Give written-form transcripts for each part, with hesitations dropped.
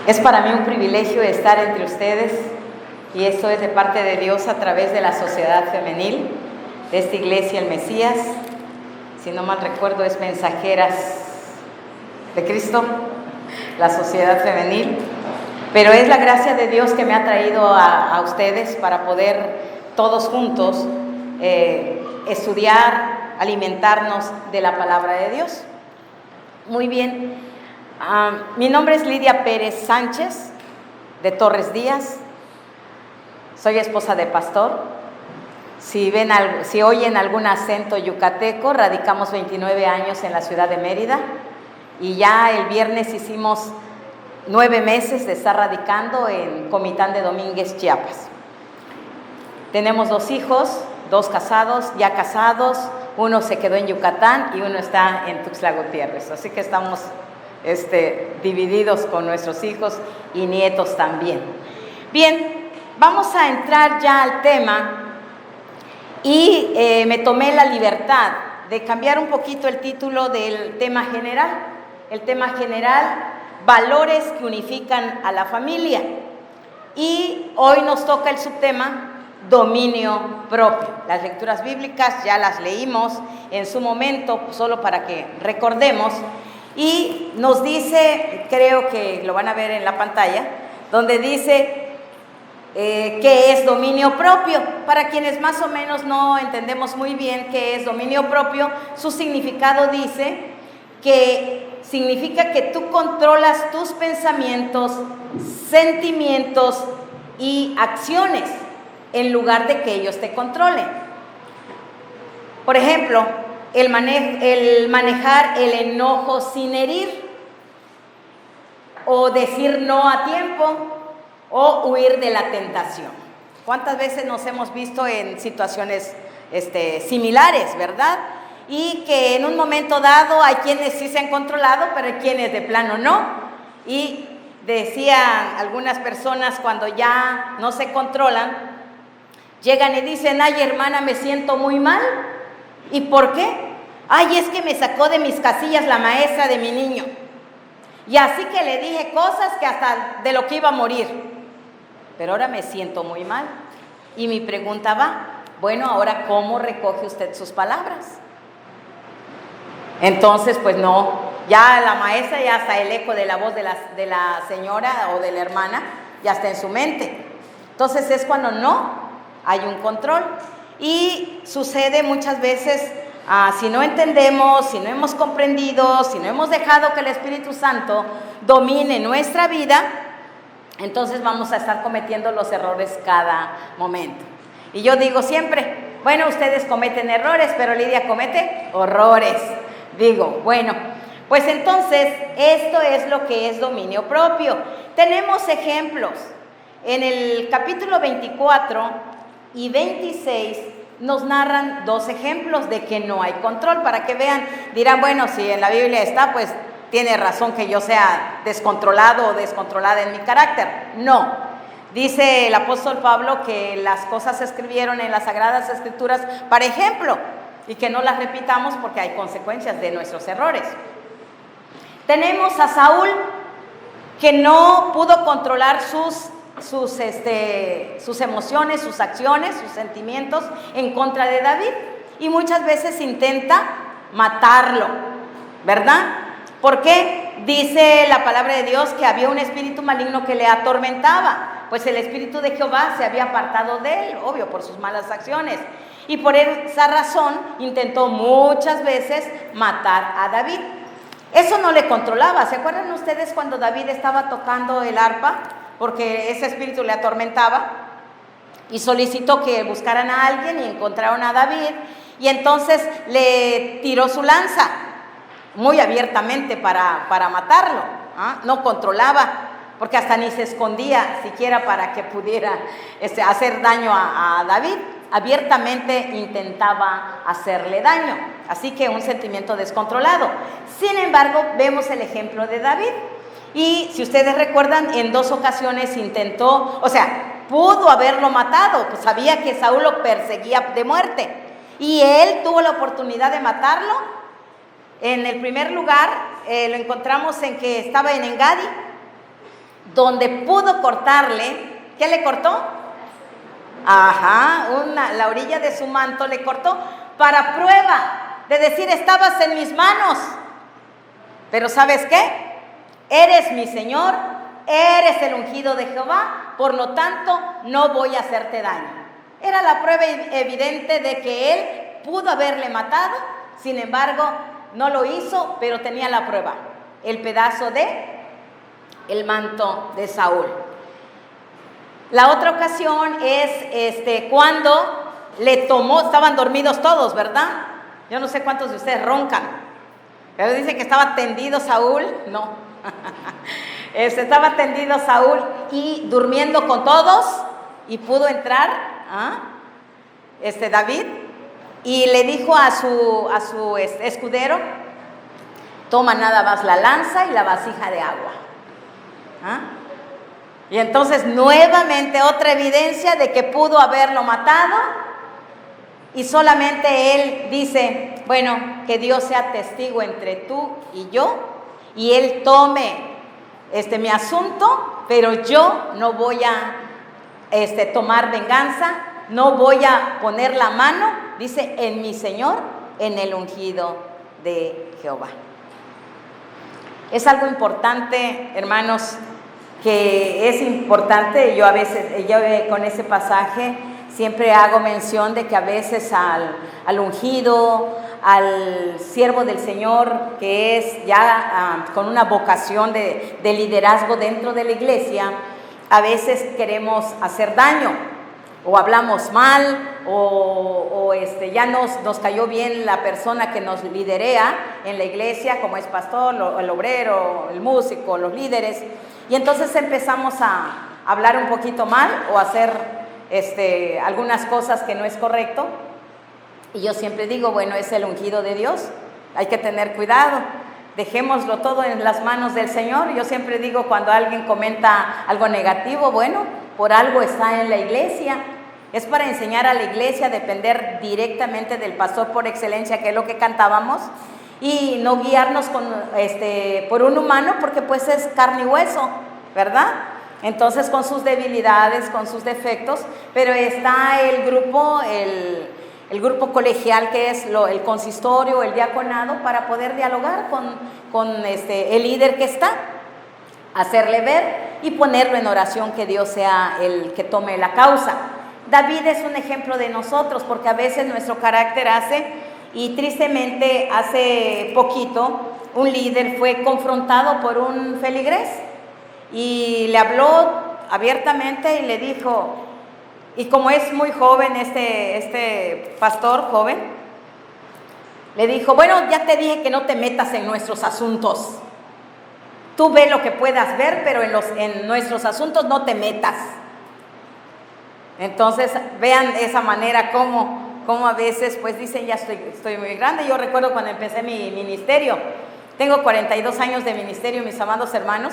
Es para mí un privilegio estar entre ustedes y esto es de parte de Dios a través de la Sociedad Femenil de esta iglesia El Mesías. Si no mal recuerdo es Mensajeras de Cristo, la Sociedad Femenil. Pero es la gracia de Dios que me ha traído a ustedes para poder todos juntos estudiar, alimentarnos de la palabra de Dios. Muy bien. Mi nombre es Lidia Pérez Sánchez, de Díaz. Soy esposa de pastor. Si oyen algún acento yucateco, radicamos 29 años en la ciudad de Mérida y ya el viernes hicimos 9 meses de estar radicando en Comitán de Domínguez, Chiapas. Tenemos 2 hijos, 2 casados, ya casados, uno se quedó en Yucatán y uno está en Tuxtla Gutiérrez, así que estamos divididos con nuestros hijos y nietos también. Bien, vamos a entrar ya al tema y me tomé la libertad de cambiar un poquito el título del tema general. El tema general, valores que unifican a la familia. Y hoy nos toca el subtema, dominio propio. Las lecturas bíblicas ya las leímos en su momento, solo para que recordemos. Y nos dice, creo que lo van a ver en la pantalla, donde dice qué es dominio propio. Para quienes más o menos no entendemos muy bien qué es dominio propio, su significado dice que significa que tú controlas tus pensamientos, sentimientos y acciones en lugar de que ellos te controlen. Por ejemplo, el manejar el enojo sin herir, o decir no a tiempo, o huir de la tentación. ¿Cuántas veces nos hemos visto en situaciones similares, verdad? Y que en un momento dado hay quienes sí se han controlado, pero hay quienes de plano no. Y decían algunas personas, cuando ya no se controlan, llegan y dicen: ay, hermana, me siento muy mal. ¿Y por qué? Ay, es que me sacó de mis casillas la maestra de mi niño. Y así que le dije cosas que hasta de lo que iba a morir. Pero ahora me siento muy mal. Y mi pregunta va: bueno, ahora, ¿cómo recoge usted sus palabras? Entonces, pues no, ya la maestra, ya hasta el eco de la voz de la señora o de la hermana, ya está en su mente. Entonces es cuando no hay un control. Y sucede muchas veces, si no entendemos, si no hemos comprendido, si no hemos dejado que el Espíritu Santo domine nuestra vida, entonces vamos a estar cometiendo los errores cada momento. Y yo digo siempre, bueno, ustedes cometen errores, pero Lidia comete horrores. Digo, bueno, pues entonces esto es lo que es dominio propio. Tenemos ejemplos. En el capítulo 24 y 26 nos narran 2 ejemplos de que no hay control, para que vean. Dirán, bueno, si en la Biblia está, pues tiene razón que yo sea descontrolado o descontrolada en mi carácter. No, dice el apóstol Pablo que las cosas se escribieron en las Sagradas Escrituras para ejemplo, y que no las repitamos porque hay consecuencias de nuestros errores. Tenemos a Saúl, que no pudo controlar sus emociones, sus acciones, sus sentimientos en contra de David, y muchas veces intenta matarlo, ¿verdad? Porque dice la palabra de Dios que había un espíritu maligno que le atormentaba, pues el espíritu de Jehová se había apartado de él, obvio, por sus malas acciones, y por esa razón intentó muchas veces matar a David. Eso no le controlaba. ¿Se acuerdan ustedes cuando David estaba tocando el arpa? Porque ese espíritu le atormentaba, y solicitó que buscaran a alguien y encontraron a David, y entonces le tiró su lanza muy abiertamente para matarlo. No controlaba, porque hasta ni se escondía siquiera para que pudiera hacer daño a David. Abiertamente intentaba hacerle daño, así que un sentimiento descontrolado. Sin embargo, vemos el ejemplo de David. Y si ustedes recuerdan, en 2 ocasiones intentó, pudo haberlo matado, pues sabía que Saúl lo perseguía de muerte, y él tuvo la oportunidad de matarlo. En el primer lugar lo encontramos en que estaba en Engadi, donde pudo cortarle. ¿Qué le cortó? Ajá, la orilla de su manto le cortó para prueba de decir: estabas en mis manos, pero ¿sabes qué? Eres mi Señor, eres el ungido de Jehová, por lo tanto no voy a hacerte daño. Era la prueba evidente de que él pudo haberle matado, sin embargo no lo hizo, pero tenía la prueba, el pedazo de el manto de Saúl. La otra ocasión es cuando le tomó, estaban dormidos todos, ¿verdad? Yo no sé cuántos de ustedes roncan, pero dice que estaba tendido Saúl, no. Estaba tendido Saúl y durmiendo con todos, y pudo entrar David, y le dijo a su escudero: toma nada más la lanza y la vasija de agua. Y entonces nuevamente otra evidencia de que pudo haberlo matado, y solamente él dice: bueno, que Dios sea testigo entre tú y yo, y él tome mi asunto, pero yo no voy a tomar venganza, no voy a poner la mano, dice, en mi Señor, en el ungido de Jehová. Es algo importante, hermanos, que es importante. Yo a veces, con ese pasaje siempre hago mención de que a veces al ungido, al siervo del Señor, que es ya con una vocación de liderazgo dentro de la iglesia, a veces queremos hacer daño, o hablamos mal, o ya nos cayó bien la persona que nos liderea en la iglesia, como es pastor, el obrero, el músico, los líderes, y entonces empezamos a hablar un poquito mal o a hacer algunas cosas que no es correcto. Y yo siempre digo, bueno, es el ungido de Dios, hay que tener cuidado, dejémoslo todo en las manos del Señor. Yo siempre digo, cuando alguien comenta algo negativo, bueno, por algo está en la iglesia, es para enseñar a la iglesia a depender directamente del pastor por excelencia, que es lo que cantábamos, y no guiarnos por un humano, porque pues es carne y hueso, ¿verdad? Entonces, con sus debilidades, con sus defectos, pero está el grupo colegial, que es el consistorio, el diaconado, para poder dialogar con el líder que está, hacerle ver y ponerlo en oración, que Dios sea el que tome la causa. David es un ejemplo de nosotros, porque a veces nuestro carácter y tristemente hace poquito un líder fue confrontado por un feligrés y le habló abiertamente y le dijo, y como es muy joven este pastor joven, le dijo: bueno, ya te dije que no te metas en nuestros asuntos, tú ve lo que puedas ver, pero en nuestros asuntos no te metas. Entonces vean esa manera como a veces pues dicen: ya estoy muy grande. Yo recuerdo cuando empecé mi ministerio, tengo 42 años de ministerio, mis amados hermanos,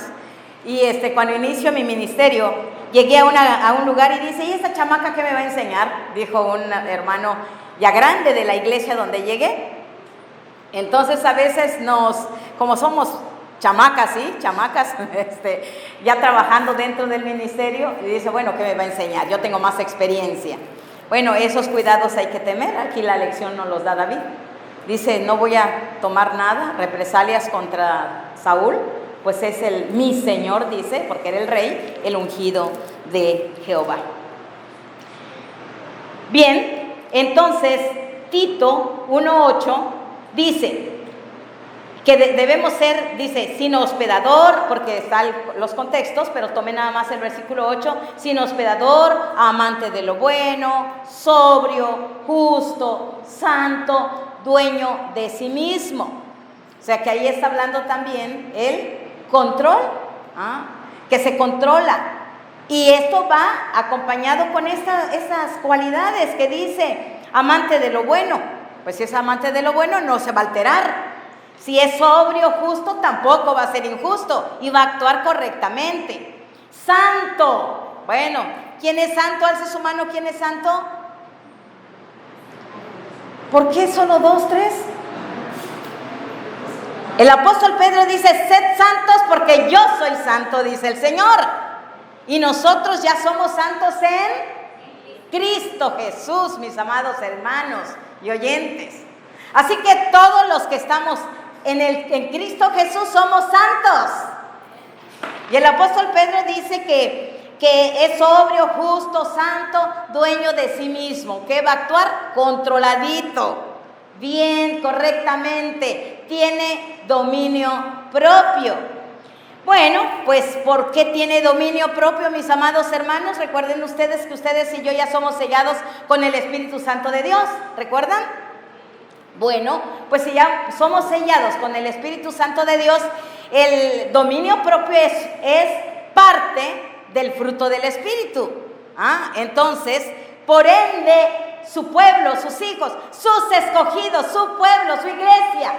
y cuando inicio mi ministerio, llegué a un lugar y dice: ¿y esta chamaca qué me va a enseñar? Dijo un hermano ya grande de la iglesia donde llegué. Entonces a veces como somos chamacas, ¿sí? Chamacas, ya trabajando dentro del ministerio, y dice: bueno, ¿qué me va a enseñar? Yo tengo más experiencia. Bueno, esos cuidados hay que temer. Aquí la lección nos los da David. Dice: no voy a tomar nada, represalias contra Saúl, pues es mi Señor, dice, porque era el rey, el ungido de Jehová. Bien, entonces Tito 1:8 dice que debemos ser, dice, sin hospedador, porque están los contextos, pero tome nada más el versículo 8, sin hospedador, amante de lo bueno, sobrio, justo, santo, dueño de sí mismo. O sea que ahí está hablando también el control, que se controla. Y esto va acompañado con esas cualidades que dice, amante de lo bueno. Pues si es amante de lo bueno, no se va a alterar. Si es sobrio, justo, tampoco va a ser injusto y va a actuar correctamente. Santo. Bueno, ¿quién es santo? Alce su mano, ¿quién es santo? ¿Por qué solo 2, 3? El apóstol Pedro dice, sed santos porque yo soy santo, dice el Señor. Y nosotros ya somos santos en Cristo Jesús, mis amados hermanos y oyentes. Así que todos los que estamos en Cristo Jesús somos santos. Y el apóstol Pedro dice que es sobrio, justo, santo, dueño de sí mismo, que va a actuar controladito, bien, correctamente, tiene dominio propio. Bueno, pues ¿por qué tiene dominio propio, mis amados hermanos? Recuerden ustedes que ustedes y yo ya somos sellados con el Espíritu Santo de Dios, ¿recuerdan? Bueno, pues si ya somos sellados con el Espíritu Santo de Dios, el dominio propio es parte del fruto del Espíritu. Entonces, por ende, su pueblo, sus hijos, sus escogidos, su pueblo, su iglesia,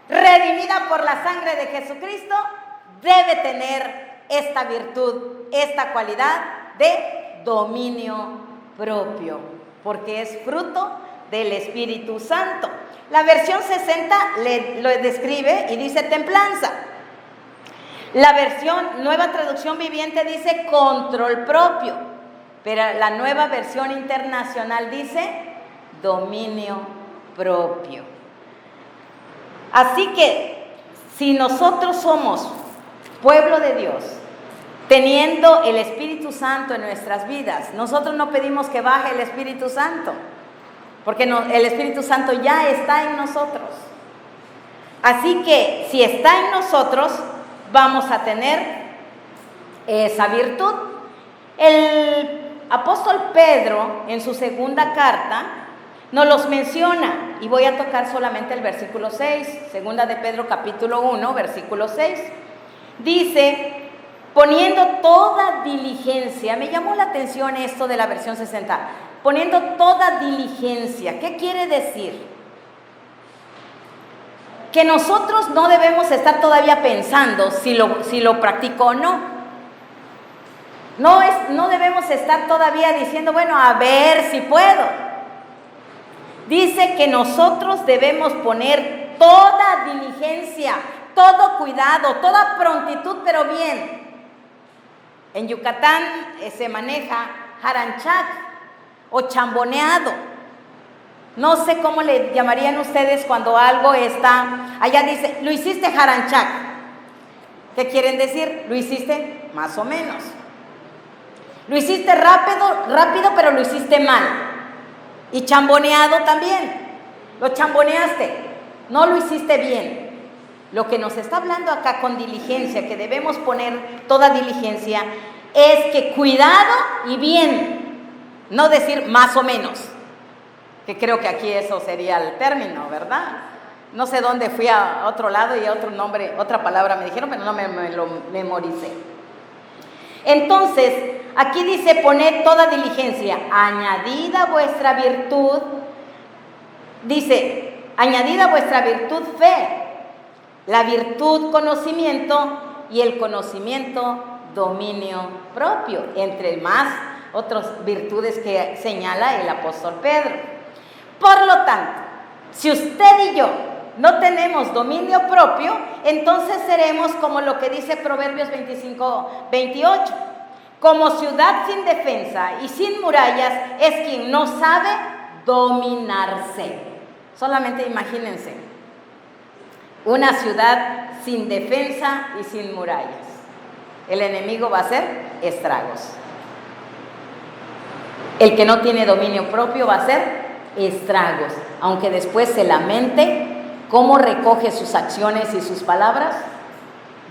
redimida por la sangre de Jesucristo, debe tener esta virtud, esta cualidad de dominio propio, porque es fruto del Espíritu Santo. La versión 60 lo describe y dice templanza. La versión Nueva Traducción Viviente dice control propio, pero la Nueva Versión Internacional dice dominio propio. Así que si nosotros somos pueblo de Dios, teniendo el Espíritu Santo en nuestras vidas, nosotros no pedimos que baje el Espíritu Santo, porque el Espíritu Santo ya está en nosotros. Así que si está en nosotros, vamos a tener esa virtud. El apóstol Pedro, en su segunda carta, nos los menciona, y voy a tocar solamente el versículo 6, segunda de Pedro capítulo 1, versículo 6. Dice, poniendo toda diligencia, me llamó la atención esto de la versión 60, poniendo toda diligencia, ¿qué quiere decir? Que nosotros no debemos estar todavía pensando si lo practico o no. No debemos estar todavía diciendo, bueno, a ver si puedo. Dice que nosotros debemos poner toda diligencia, todo cuidado, toda prontitud, pero bien. En Yucatán se maneja jaranchac o chamboneado. No sé cómo le llamarían ustedes cuando algo está, allá dice, lo hiciste jaranchac. ¿Qué quieren decir? Lo hiciste más o menos. Lo hiciste rápido, pero lo hiciste mal. Y chamboneado también. Lo chamboneaste, no lo hiciste bien. Lo que nos está hablando acá con diligencia, que debemos poner toda diligencia, es que cuidado y bien, no decir más o menos. Que creo que aquí eso sería el término, ¿verdad? No sé dónde fui a otro lado y otro nombre, otra palabra me dijeron, pero no me lo memoricé. Entonces, aquí dice, poned toda diligencia, añadida vuestra virtud, dice, añadida vuestra virtud fe, la virtud conocimiento y el conocimiento dominio propio, entre más otras virtudes que señala el apóstol Pedro. Por lo tanto, si usted y yo no tenemos dominio propio, entonces seremos como lo que dice Proverbios 25:28. Como ciudad sin defensa y sin murallas es quien no sabe dominarse. Solamente imagínense, una ciudad sin defensa y sin murallas. El enemigo va a hacer estragos. El que no tiene dominio propio va a hacer estragos, aunque después se lamente cómo recoge sus acciones y sus palabras,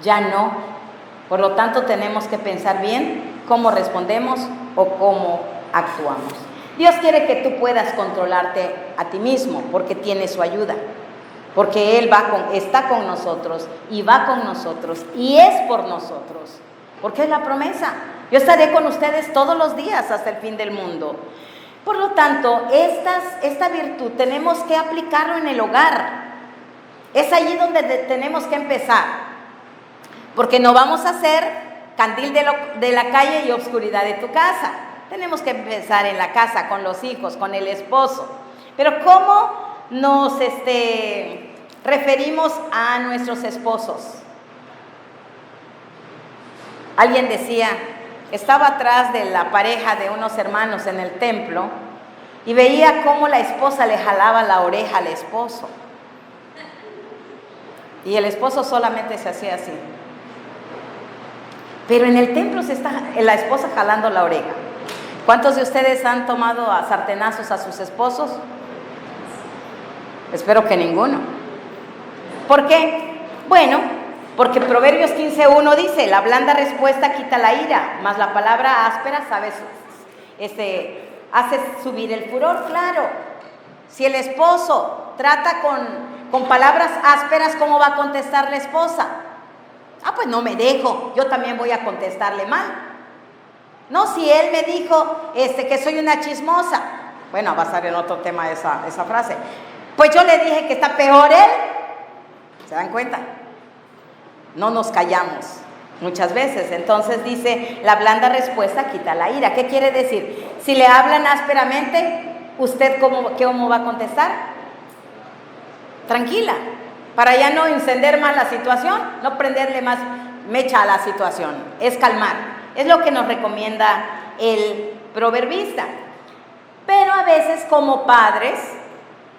ya no. Por lo tanto, tenemos que pensar bien cómo respondemos o cómo actuamos. Dios quiere que tú puedas controlarte a ti mismo, porque tiene su ayuda, porque Él está con nosotros y va con nosotros y es por nosotros, porque es la promesa. Yo estaré con ustedes todos los días hasta el fin del mundo. Por lo tanto, esta virtud tenemos que aplicarlo en el hogar. Es allí donde tenemos que empezar, porque no vamos a hacer candil de la calle y obscuridad de tu casa. Tenemos que empezar en la casa, con los hijos, con el esposo. Pero ¿cómo nos referimos a nuestros esposos. Alguien decía, estaba atrás de la pareja de unos hermanos en el templo y veía cómo la esposa le jalaba la oreja al esposo. Y el esposo solamente se hacía así. Pero en el templo se está la esposa jalando la oreja. ¿Cuántos de ustedes han tomado a sartenazos a sus esposos? Espero que ninguno. ¿Por qué? Bueno, porque Proverbios 15:1 dice, la blanda respuesta quita la ira, mas la palabra áspera, ¿sabes? Hace subir el furor, claro. Si el esposo trata con palabras ásperas, ¿cómo va a contestar la esposa? Pues no me dejo, yo también voy a contestarle mal. No, si él me dijo que soy una chismosa, bueno, va a estar en otro tema esa frase. Pues yo le dije que está peor él. ¿Se dan cuenta? No nos callamos muchas veces. Entonces dice, la blanda respuesta quita la ira. ¿Qué quiere decir? Si le hablan ásperamente, ¿usted cómo va a contestar? Tranquila, para ya no encender más la situación, no prenderle más mecha a la situación, es calmar. Es lo que nos recomienda el proverbista. Pero a veces como padres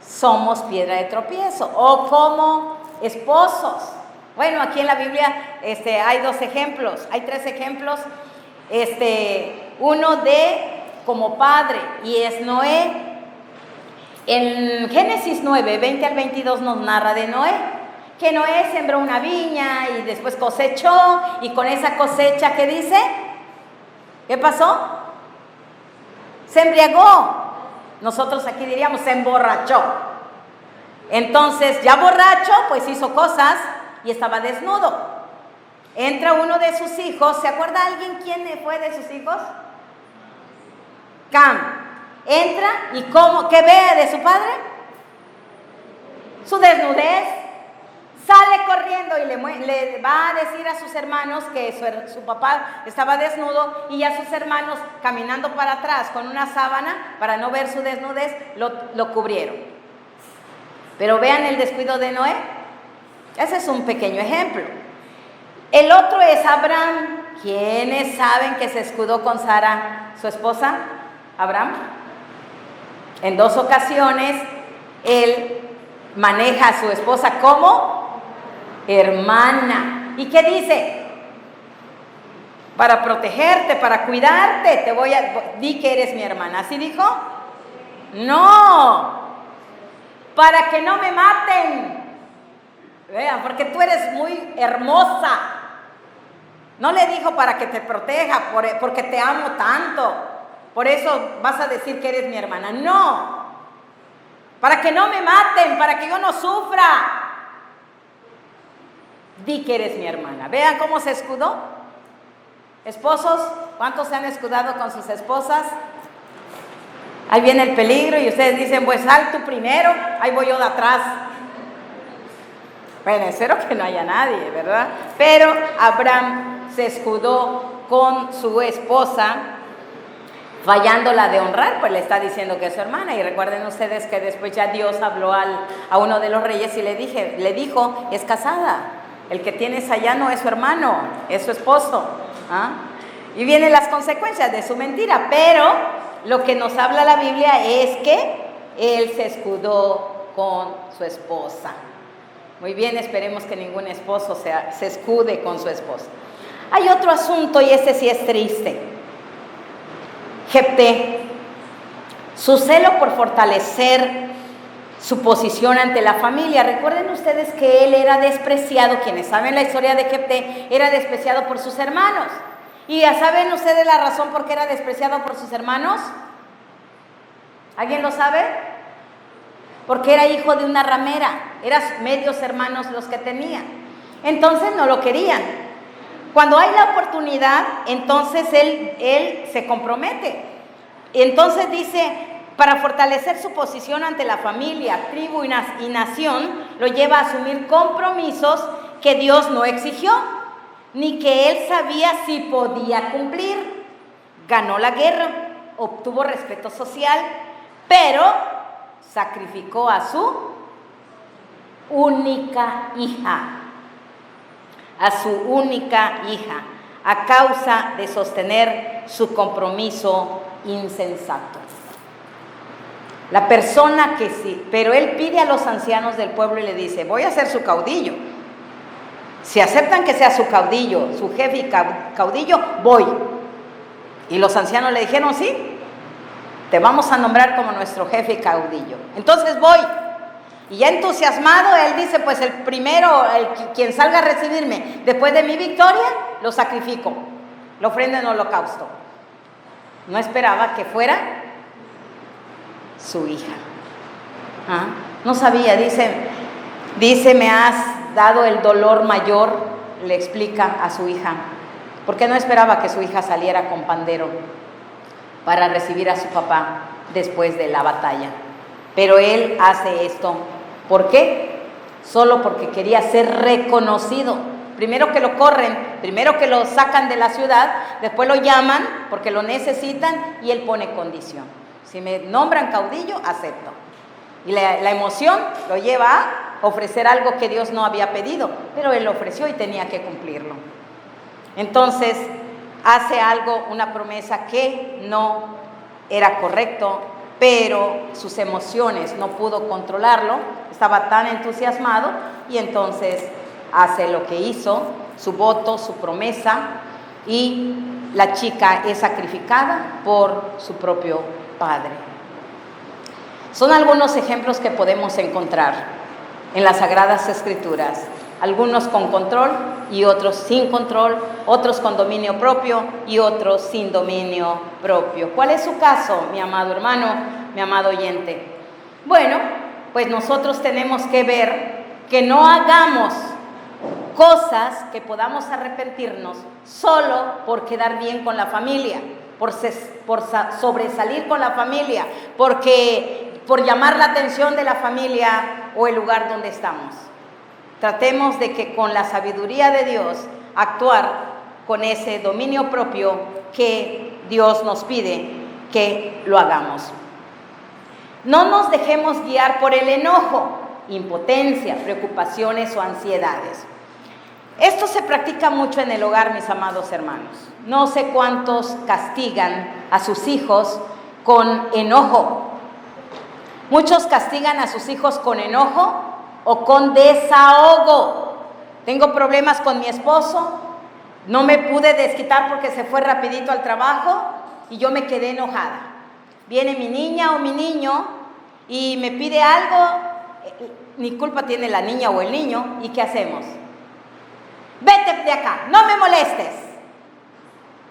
somos piedra de tropiezo o como esposos. Bueno, aquí en la Biblia hay dos ejemplos, hay tres ejemplos. Uno de como padre y es Noé. En Génesis 9, 20 al 22 nos narra de Noé, que Noé sembró una viña y después cosechó, y con esa cosecha, ¿qué dice? ¿Qué pasó? Se embriagó. Nosotros aquí diríamos se emborrachó. Entonces, ya borracho, pues hizo cosas y estaba desnudo. Entra uno de sus hijos, ¿se acuerda alguien quién fue de sus hijos? Cam. Entra y ¿qué ve de su padre? Su desnudez. Sale corriendo y le va a decir a sus hermanos que su papá estaba desnudo, y ya sus hermanos, caminando para atrás con una sábana para no ver su desnudez, lo cubrieron. Pero vean el descuido de Noé. Ese es un pequeño ejemplo. El otro es Abraham. ¿Quiénes saben que se escudó con Sara, su esposa? Abraham. En 2 ocasiones, él maneja a su esposa como hermana. ¿Y qué dice? Para protegerte, para cuidarte, di que eres mi hermana. ¿Así dijo? No, para que no me maten. Vean, porque tú eres muy hermosa. No le dijo para que te proteja, porque te amo tanto. Por eso vas a decir que eres mi hermana. No, para que no me maten, para que yo no sufra. Di que eres mi hermana. Vean cómo se escudó. Esposos, ¿cuántos se han escudado con sus esposas? Ahí viene el peligro y ustedes dicen, pues sal tú primero, ahí voy yo de atrás. Bueno, espero que no haya nadie, ¿verdad? Pero Abraham se escudó con su esposa, fallándola de honrar, pues le está diciendo que es su hermana. Y recuerden ustedes que después ya Dios habló a uno de los reyes y le dijo, es casada. El que tienes allá no es su hermano, es su esposo. Y vienen las consecuencias de su mentira. Pero lo que nos habla la Biblia es que él se escudó con su esposa. Muy bien, esperemos que ningún esposo se escude con su esposa. Hay otro asunto y este sí es triste. Jefté, su celo por fortalecer su posición ante la familia. Recuerden ustedes que él era despreciado, quienes saben la historia de Jefté, era despreciado por sus hermanos. ¿Y ya saben ustedes la razón por qué era despreciado por sus hermanos? ¿Alguien lo sabe? Porque era hijo de una ramera, eran medios hermanos los que tenía. Entonces no lo querían. Cuando hay la oportunidad, entonces él se compromete. Entonces dice, para fortalecer su posición ante la familia, tribu y nación, lo lleva a asumir compromisos que Dios no exigió, ni que él sabía si podía cumplir. Ganó la guerra, obtuvo respeto social, pero sacrificó a su única hija, a su única hija, a causa de sostener su compromiso insensato. La persona que sí, pero él pide a los ancianos del pueblo y le dice, voy a ser su caudillo. Si aceptan que sea su caudillo, su jefe y caudillo, voy. Y los ancianos le dijeron, sí, te vamos a nombrar como nuestro jefe y caudillo. Entonces voy. Y ya entusiasmado, él dice, pues el primero, quien salga a recibirme después de mi victoria, lo sacrifico, lo ofrendo en holocausto. No esperaba que fuera su hija. No sabía, dice, me has dado el dolor mayor, le explica a su hija, porque no esperaba que su hija saliera con pandero para recibir a su papá después de la batalla. Pero él hace esto, ¿por qué? Solo porque quería ser reconocido. Primero que lo corren, primero que lo sacan de la ciudad, después lo llaman porque lo necesitan y él pone condición. Si me nombran caudillo, acepto. Y la emoción lo lleva a ofrecer algo que Dios no había pedido, pero él lo ofreció y tenía que cumplirlo. Entonces, hace algo, una promesa que no era correcto, pero sus emociones no pudo controlarlo, estaba tan entusiasmado y entonces hace lo que hizo, su voto, su promesa, y la chica es sacrificada por su propio padre. Son algunos ejemplos que podemos encontrar en las Sagradas Escrituras, algunos con control y otros sin control, otros con dominio propio y otros sin dominio propio. ¿Cuál es su caso, mi amado hermano, mi amado oyente? Bueno, pues nosotros tenemos que ver que no hagamos cosas que podamos arrepentirnos solo por quedar bien con la familia, por sobresalir con la familia, por llamar la atención de la familia o el lugar donde estamos. Tratemos de que con la sabiduría de Dios actuar con ese dominio propio que Dios nos pide que lo hagamos. No nos dejemos guiar por el enojo, impotencia, preocupaciones o ansiedades. Esto se practica mucho en el hogar, mis amados hermanos. No sé cuántos castigan a sus hijos con enojo. Muchos castigan a sus hijos con enojo o con desahogo. Tengo problemas con mi esposo, no me pude desquitar porque se fue rapidito al trabajo y yo me quedé enojada. Viene mi niña o mi niño y me pide algo, ni culpa tiene la niña o el niño, ¿y qué hacemos? Vete de acá, no me molestes.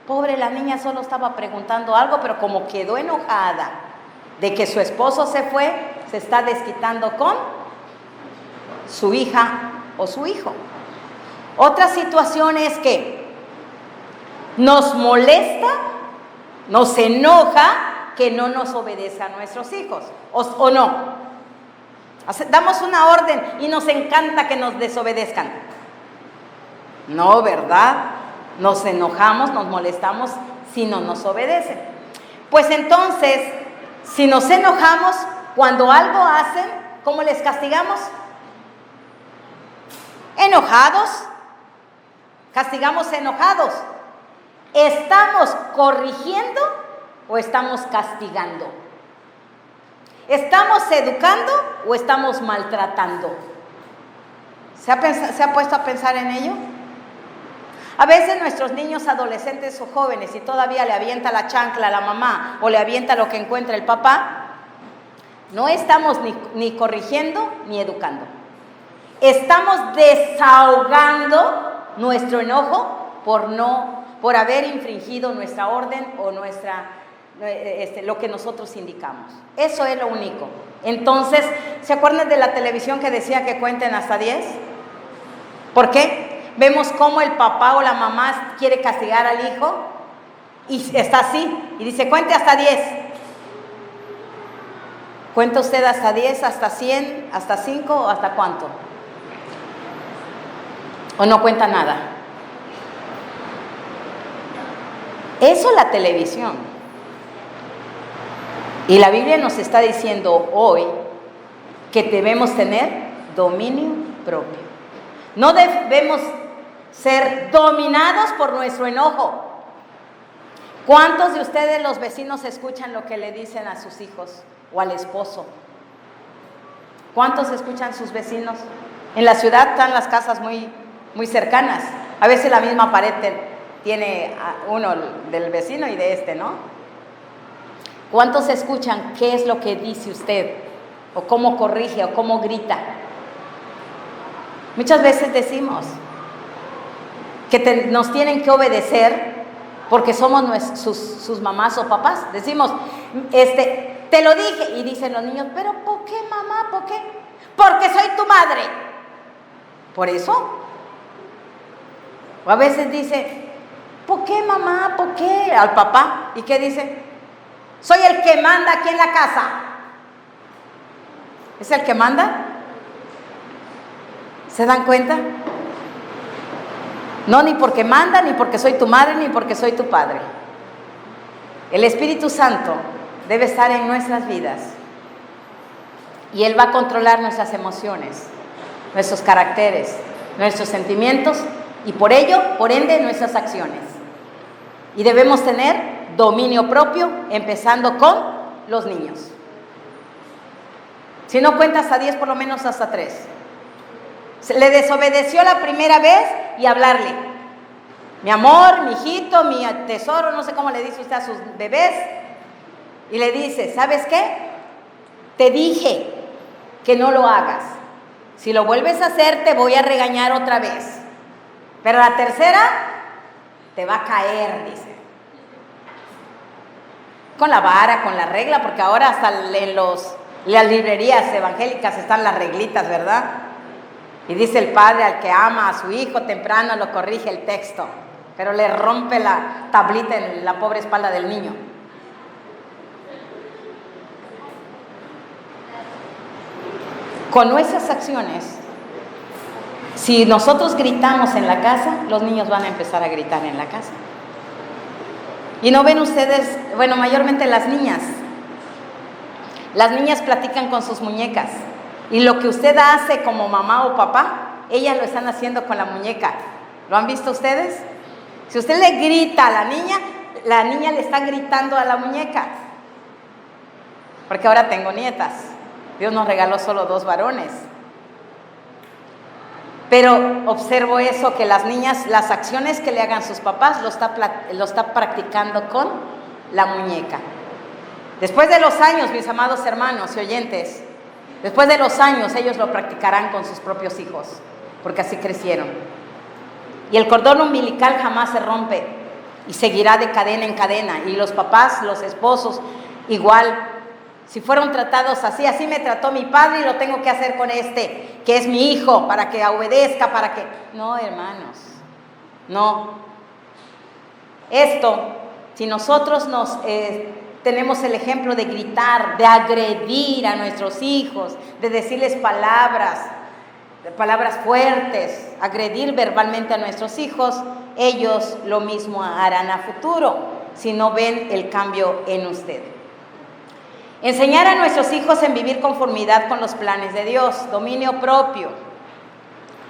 Pobre, la niña solo estaba preguntando algo, pero como quedó enojada de que su esposo se fue, se está desquitando con su hija o su hijo. Otra situación es que nos molesta, nos enoja que no nos obedezca a nuestros hijos, o no. Damos una orden y nos encanta que nos desobedezcan. No, ¿verdad? Nos enojamos, nos molestamos si no nos obedecen. Pues entonces, si nos enojamos, cuando algo hacen, ¿cómo les castigamos? Enojados, castigamos enojados. ¿Estamos corrigiendo o estamos castigando? ¿Estamos educando o estamos maltratando? ¿Se ha puesto a pensar en ello? A veces nuestros niños, adolescentes o jóvenes, y todavía le avienta la chancla a la mamá o le avienta lo que encuentra el papá, no estamos ni corrigiendo ni educando. Estamos desahogando nuestro enojo por haber infringido nuestra orden o lo que nosotros indicamos. Eso es lo único. Entonces, ¿se acuerdan de la televisión que decía que cuenten hasta 10? ¿Por qué? Vemos cómo el papá o la mamá quiere castigar al hijo y está así y dice, cuente hasta 10. ¿Cuenta usted hasta 10, hasta 100, hasta 5 o hasta cuánto? ¿O no cuenta nada? Eso es la televisión. Y la Biblia nos está diciendo hoy que debemos tener dominio propio. No debemos ser dominados por nuestro enojo. ¿Cuántos de ustedes, los vecinos, escuchan lo que le dicen a sus hijos o al esposo? ¿Cuántos escuchan sus vecinos? En la ciudad están las casas muy cercanas. A veces la misma pared tiene uno del vecino y de este, ¿no? ¿Cuántos escuchan qué es lo que dice usted? O cómo corrige, o cómo grita. Muchas veces decimos que nos tienen que obedecer porque somos sus mamás o papás. Decimos, te lo dije, y dicen los niños, pero ¿por qué, mamá? ¿Por qué? Porque soy tu madre. ¿Por eso? O a veces dice, ¿por qué, mamá? ¿Por qué? Al papá. ¿Y qué dice? Soy el que manda aquí en la casa. ¿Es el que manda? ¿Se dan cuenta? No, ni porque manda, ni porque soy tu madre, ni porque soy tu padre. El Espíritu Santo debe estar en nuestras vidas y Él va a controlar nuestras emociones, nuestros caracteres, nuestros sentimientos y por ende, nuestras acciones. Y debemos tener dominio propio, empezando con los niños. Si no cuentas a 10, por lo menos hasta 3. Le desobedeció la primera vez y hablarle, mi amor, mi hijito, mi tesoro, no sé cómo le dice usted a sus bebés, y le dice, ¿sabes qué? Te dije que no lo hagas. Si lo vuelves a hacer, te voy a regañar otra vez. Pero la tercera, te va a caer, dice. Con la vara, con la regla, porque ahora hasta en las librerías evangélicas están las reglitas, ¿verdad? Y dice el padre al que ama a su hijo temprano lo corrige el texto, pero le rompe la tablita en la pobre espalda del niño. Con nuestras acciones, si nosotros gritamos en la casa, los niños van a empezar a gritar en la casa. Y no ven ustedes, bueno, mayormente las niñas platican con sus muñecas. Y lo que usted hace como mamá o papá, ellas lo están haciendo con la muñeca. ¿Lo han visto ustedes? Si usted le grita a la niña le está gritando a la muñeca. Porque ahora tengo nietas. Dios nos regaló solo 2 varones. Pero observo eso, que las niñas, las acciones que le hagan sus papás, lo está practicando con la muñeca. Después de los años, mis amados hermanos y oyentes, después de los años, ellos lo practicarán con sus propios hijos, porque así crecieron. Y el cordón umbilical jamás se rompe y seguirá de cadena en cadena. Y los papás, los esposos, igual, si fueron tratados así me trató mi padre y lo tengo que hacer con que es mi hijo, para que obedezca, No, hermanos, no. Esto, si nosotros tenemos el ejemplo de gritar, de agredir a nuestros hijos, de decirles palabras fuertes, agredir verbalmente a nuestros hijos, ellos lo mismo harán a futuro, si no ven el cambio en usted. Enseñar a nuestros hijos en vivir conformidad con los planes de Dios, dominio propio.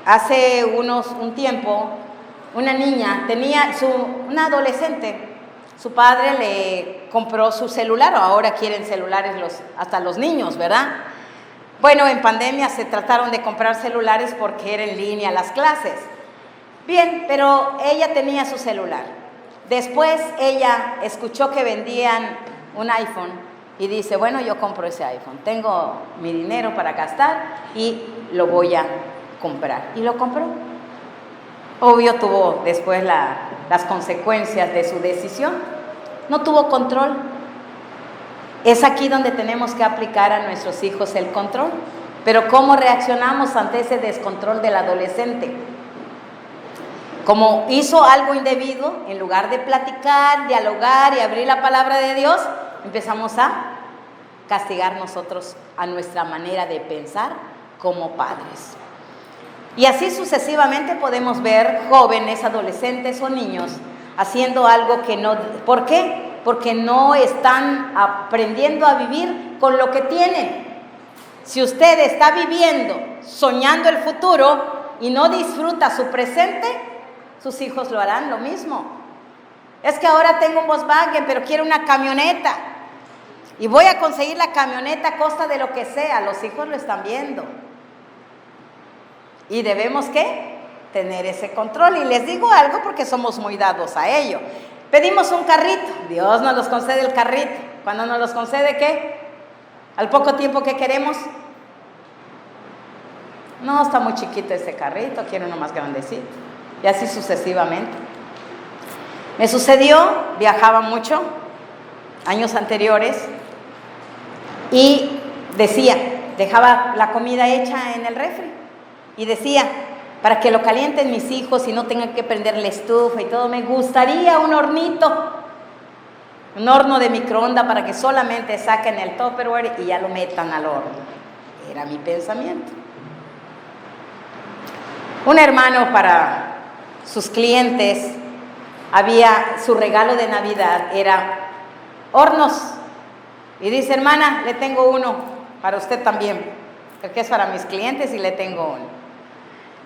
Hace un tiempo, una niña una adolescente, su padre le compró su celular, o ahora quieren celulares hasta los niños, ¿verdad? Bueno, en pandemia se trataron de comprar celulares porque era en línea las clases. Bien, pero ella tenía su celular. Después ella escuchó que vendían un iPhone y dice, bueno, yo compro ese iPhone. Tengo mi dinero para gastar y lo voy a comprar. Y lo compró. Obvio tuvo después las consecuencias de su decisión. No tuvo control. Es aquí donde tenemos que aplicar a nuestros hijos el control. Pero ¿cómo reaccionamos ante ese descontrol del adolescente? Como hizo algo indebido, en lugar de platicar, dialogar y abrir la palabra de Dios, empezamos a castigar nosotros a nuestra manera de pensar como padres. Y así sucesivamente podemos ver jóvenes, adolescentes o niños haciendo algo que no... ¿Por qué? Porque no están aprendiendo a vivir con lo que tienen. Si usted está viviendo, soñando el futuro y no disfruta su presente, sus hijos lo harán lo mismo. Es que ahora tengo un Volkswagen, pero quiero una camioneta. Y voy a conseguir la camioneta a costa de lo que sea. Los hijos lo están viendo. Y debemos, ¿qué? Tener ese control. Y les digo algo porque somos muy dados a ello. Pedimos un carrito. Dios nos los concede el carrito. Cuando nos los concede, ¿qué? Al poco tiempo que queremos. No, está muy chiquito ese carrito, quiero uno más grandecito. Y así sucesivamente. Me sucedió, viajaba mucho, años anteriores, y decía, dejaba la comida hecha en el refri, y decía, para que lo calienten mis hijos y no tengan que prender la estufa y todo, me gustaría un hornito, un horno de microondas para que solamente saquen el Tupperware y ya lo metan al horno. Era mi pensamiento. Un hermano para sus clientes, su regalo de Navidad era hornos. Y dice, hermana, le tengo uno para usted también, porque es para mis clientes y le tengo uno.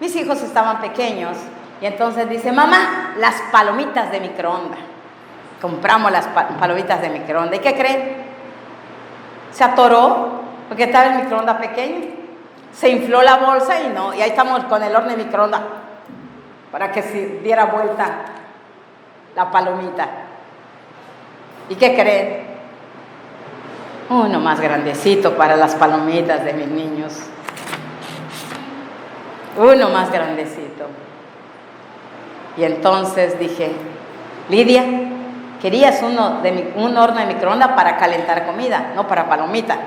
Mis hijos estaban pequeños y entonces dice, mamá, las palomitas de microondas. Compramos las palomitas de microondas. ¿Y qué creen? Se atoró porque estaba el microondas pequeño. Se infló la bolsa y ahí estamos con el horno de microondas para que se diera vuelta la palomita. ¿Y qué creen? Uno más grandecito para las palomitas de mis niños. Uno más grandecito. Y entonces dije, Lidia, querías un horno de microondas para calentar comida, no para palomita.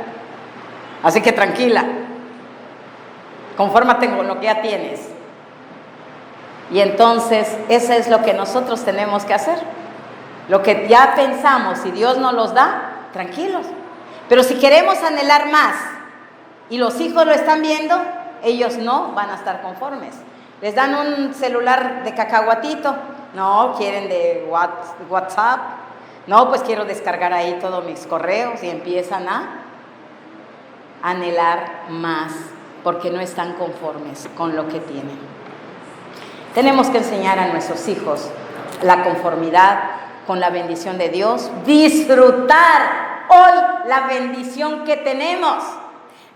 Así que tranquila, confórmate con lo que ya tienes. Y entonces, eso es lo que nosotros tenemos que hacer. Lo que ya pensamos, si Dios nos los da, tranquilos. Pero si queremos anhelar más y los hijos lo están viendo, ellos no van a estar conformes. Les dan un celular de cacahuatito, no, quieren de WhatsApp, no, pues quiero descargar ahí todos mis correos y empiezan a anhelar más porque no están conformes con lo que tienen. Tenemos que enseñar a nuestros hijos la conformidad con la bendición de Dios, disfrutar hoy la bendición que tenemos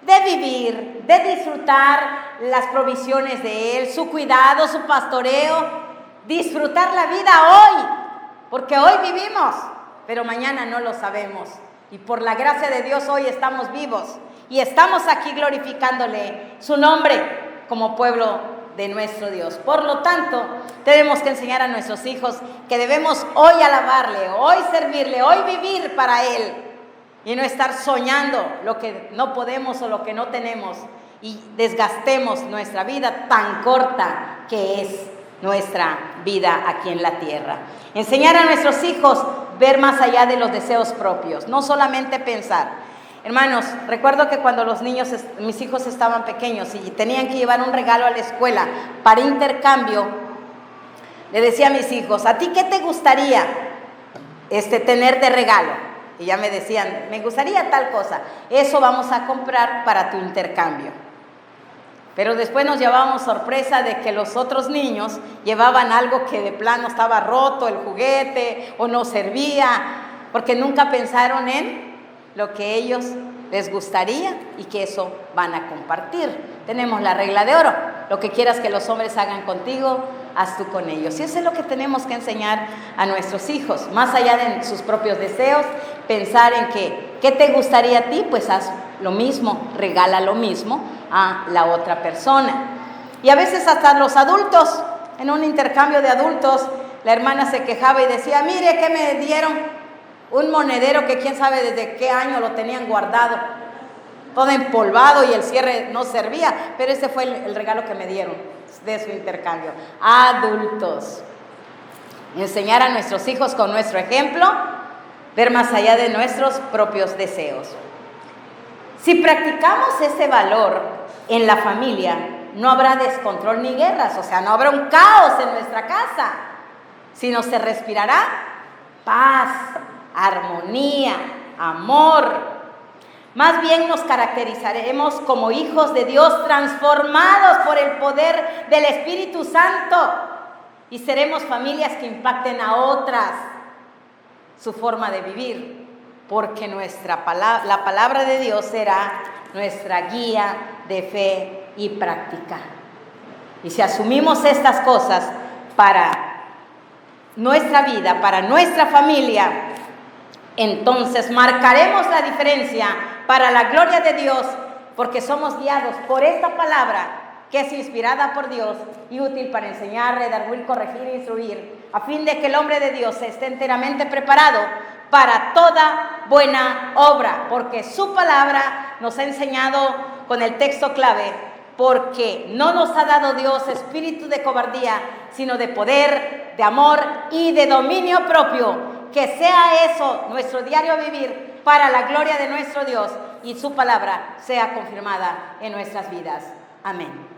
de vivir, de disfrutar las provisiones de Él, su cuidado, su pastoreo, disfrutar la vida hoy, porque hoy vivimos, pero mañana no lo sabemos. Y por la gracia de Dios hoy estamos vivos y estamos aquí glorificándole su nombre como pueblo de nuestro Dios. Por lo tanto, tenemos que enseñar a nuestros hijos que debemos hoy alabarle, hoy servirle, hoy vivir para Él y no estar soñando lo que no podemos o lo que no tenemos y desgastemos nuestra vida tan corta que es nuestra vida aquí en la tierra. Enseñar a nuestros hijos ver más allá de los deseos propios, no solamente pensar. Hermanos, recuerdo que cuando mis hijos estaban pequeños y tenían que llevar un regalo a la escuela para intercambio, le decía a mis hijos, ¿a ti qué te gustaría tener de regalo? Y ya me decían, me gustaría tal cosa, eso vamos a comprar para tu intercambio. Pero después nos llevábamos sorpresa de que los otros niños llevaban algo que de plano estaba roto, el juguete, o no servía, porque nunca pensaron en lo que ellos les gustaría y que eso van a compartir. Tenemos la regla de oro, lo que quieras que los hombres hagan contigo, haz tú con ellos. Y eso es lo que tenemos que enseñar a nuestros hijos, más allá de sus propios deseos, pensar en que, ¿qué te gustaría a ti? Pues haz lo mismo, regala lo mismo a la otra persona. Y a veces hasta los adultos, en un intercambio de adultos, la hermana se quejaba y decía, mire, ¿qué me dieron? Un monedero que quién sabe desde qué año lo tenían guardado, todo empolvado y el cierre no servía, pero ese fue el regalo que me dieron de su intercambio. Adultos, enseñar a nuestros hijos con nuestro ejemplo, ver más allá de nuestros propios deseos. Si practicamos ese valor en la familia, no habrá descontrol ni guerras, o sea, no habrá un caos en nuestra casa, sino se respirará paz, armonía, amor. Más bien nos caracterizaremos como hijos de Dios transformados por el poder del Espíritu Santo y seremos familias que impacten a otras su forma de vivir, porque la palabra de Dios será nuestra guía de fe y práctica. Y si asumimos estas cosas para nuestra vida, para nuestra familia, entonces marcaremos la diferencia para la gloria de Dios, porque somos guiados por esta palabra que es inspirada por Dios y útil para enseñar, redarguir, corregir e instruir, a fin de que el hombre de Dios esté enteramente preparado para toda buena obra, porque su palabra nos ha enseñado con el texto clave, porque no nos ha dado Dios espíritu de cobardía, sino de poder, de amor y de dominio propio. Que sea eso nuestro diario vivir para la gloria de nuestro Dios y su palabra sea confirmada en nuestras vidas. Amén.